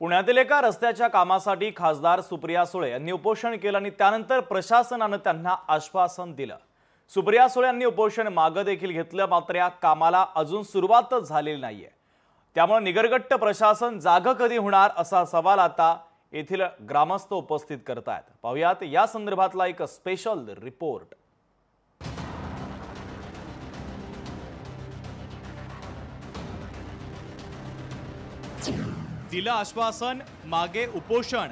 पुण्यातील एका रस्त्याच्या कामासाठी खासदार सुप्रिया सुळे यांनी उपोषण केलं आणि त्यानंतर प्रशासनाने त्यांना आश्वासन दिलं। सुप्रिया सुळे यांनी उपोषण मागे देखील घेतलं, मात्र या कामाला अजून सुरुवातच झालेली नाहीये। त्यामुळे निगरगट्ट प्रशासन जागं कधी होणार असा सवाल आता येथील ग्रामस्थ उपस्थित करतायत। पाहूयात या संदर्भातला एक स्पेशल रिपोर्ट। दिलं आश्वासन, मागे उपोषण।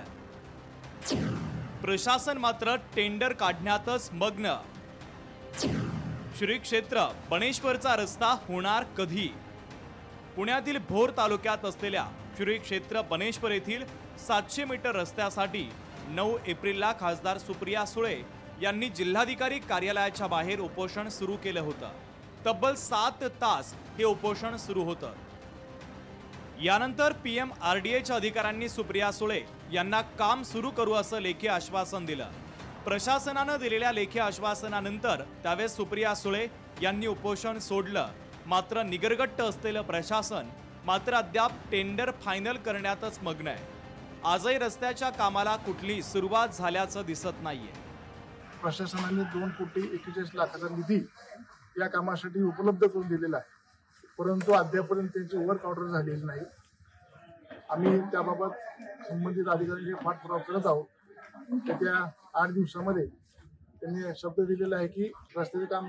प्रशासन मात्र टेंडर काढण्यातच मग्न। श्री क्षेत्र बनेश्वरचा रस्ता होणार कधी? पुण्यातील भोर तालुक्यात असलेल्या श्री क्षेत्र बनेश्वर येथील 700 मीटर रस्त्यासाठी 9 एप्रिलला खासदार सुप्रिया सुळे यांनी जिल्हाधिकारी कार्यालयाच्या बाहेर उपोषण सुरू केलं होतं। तब्बल 7 तास हे उपोषण सुरू होतं। यानंतर PMRDAच्या अधिकाऱ्यांनी सुप्रिया सुळे यांना काम सुरू करू असं लेखी आश्वासन दिलं। प्रशासनाने दिलेल्या लेखी आश्वासनानंतर त्यावेळेस सुप्रिया सुळे यांनी उपोषण सोडलं, मात्र निगरगट्ट असलेलं प्रशासन मात्र अद्याप टेंडर फायनल करण्यातच मग्न आहे। आजही रस्त्याच्या कामाला कुठली सुरुवात झाल्याचं दिसत नाहीये। प्रशासनाने 2,41 लाखाचा निधी या कामासाठी उपलब्ध करून दिलेला आहे, परंतु अद्यापर्यंत त्यांची वर्क ऑर्डर झालेली नाही। आम्ही त्याबाबत संबंधित अधिकाऱ्यांचे पाठपुरावा करत आहोत। येत्या 8 दिवसामध्ये त्यांनी शब्द दिलेला आहे की रस्त्याचे काम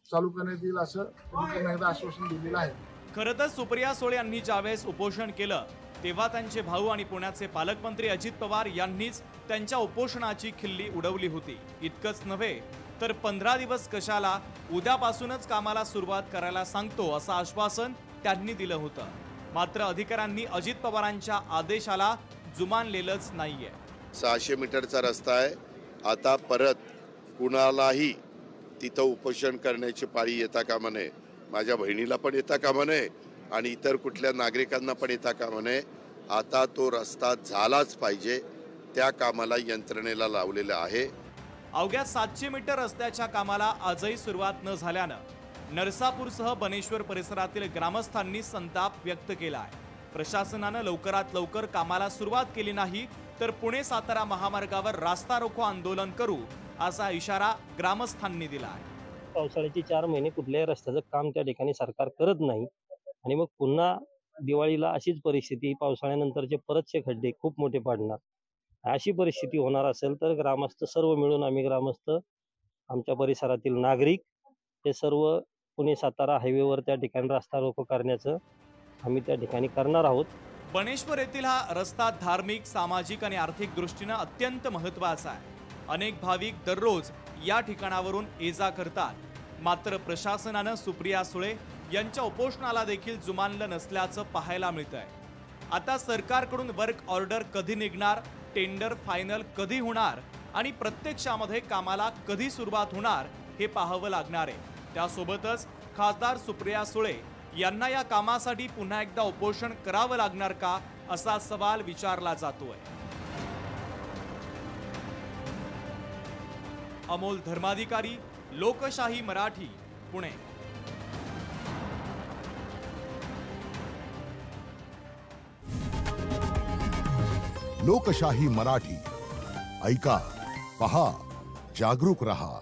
चालू करण्यात येईल असं पुन्हा एकदा आश्वासन दिलेलं आहे। खरं तर सुप्रिया सुळे यांनी ज्यावेळेस उपोषण केलं तेव्हा त्यांचे भाऊ आणि पुण्याचे पालकमंत्री अजित पवार यांनीच त्यांच्या उपोषणाची खिल्ली उडवली होती। इतकंच नव्हे तर 15 दिवस कशाला, उद्यापासूनच कामाला सुरुवात करायला सांगतो असं आश्वासन त्यांनी दिलं होतं। मात्र अधिकाऱ्यांनी अजित पवारांच्या आदेशाला जुमानलेलंच नाहीये। 600 मीटरचा रस्ता आहे, आता परत कुणालाही तिथं उपोषण करण्याची पाळी येता कामा नये। माझ्या बहिणीला पण येता कामा नये आणि इतर कुठल्या नागरिकांना पण येता कामा नये। आता तो रस्ता झालाच पाहिजे, त्या कामाला यंत्रणेला लावलेलं आहे। अवघ्या 700 मीटर रस्त्याच्या कामाला आजही सुरुवात न झाल्यानं नरसापूरसह बनेश्वर परिसरातील ग्रामस्थांनी संताप व्यक्त केला आहे। प्रशासनाने लवकरात लवकर कामाला सुरुवात केली नाही तर पुणे सातारा महामार्गावर रास्ता रोको आंदोलन करू असा इशारा ग्रामस्थांनी दिला आहे। पावसाळ्याची 4 महिने कुठल्याही रस्त्याचं काम त्या ठिकाणी सरकार करत नाही आणि मग पुन्हा दिवाळीला अशीच परिस्थिती, पावसाळ्यानंतरचे परतचे खड्डे खूप मोठे पडणार, अशी परिस्थिती होणार असेल तर ग्रामस्थ सर्व मिळून आम्ही ग्रामस्थ, आमच्या परिसरातील नागरिक हे सर्व पुणे सातारा हायवेवर त्या ठिकाणी रास्ता रोको करण्याचं आम्ही त्या ठिकाणी करणार आहोत। बनेश्वर येथील हा रस्ता धार्मिक, सामाजिक आणि आर्थिक दृष्टीने अत्यंत महत्त्वाचा आहे। अनेक भाविक दररोज या ठिकाणावरून ये-जा करतात। मात्र प्रशासनाने सुप्रिया सुळे यांच्या उपोषणाला देखील जुमानलं नसल्याचं पाहायला मिळतंय। आता सरकारकडून वर्क ऑर्डर कधी निघणार, टेंडर फायनल कधी होणार आणि प्रत्यक्षामध्ये कामाला कधी सुरुवात होणार हे पाहावं लागणार आहे। त्यासोबतच खासदार सुप्रिया सुळे यांना या कामासाठी पुन्हा एकदा उपोषण करावं लागणार का असा सवाल विचारला जातोय। अमोल धर्माधिकारी, लोकशाही मराठी, पुणे। लोकशाही मराठी ऐका, पहा, जागरूक रहा।